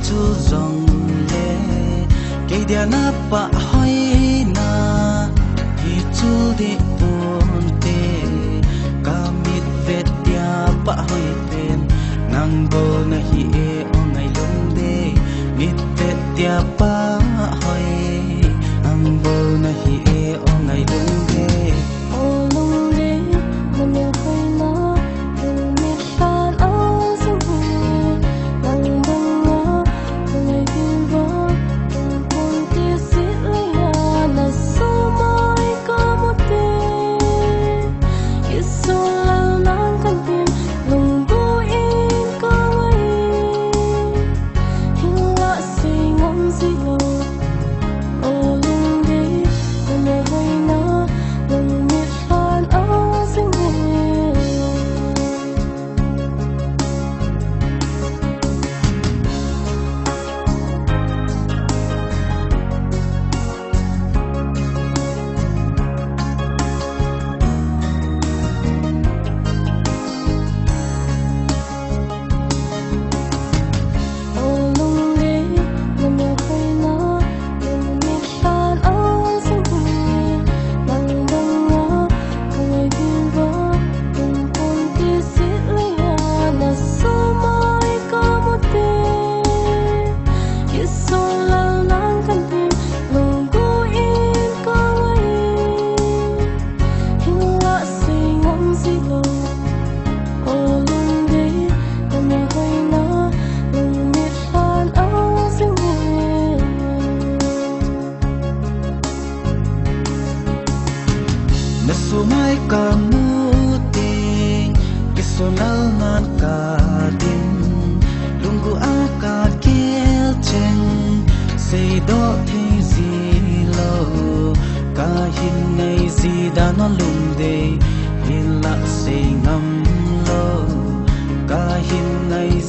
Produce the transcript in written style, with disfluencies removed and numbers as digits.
chu rong le ke dia na pa hoi na hi chu de pon te ka mit vet dia pa hoi pen nang bo na hi e ongai lung de mit vet dia pa hoi nang bo na hi e ongai lung de Sumai kamu ting kisonal nan ka din lunggu aka kel cheng sei do thi zilo ka hin nei zida no lung de hin la sei ngam lo ka hin nei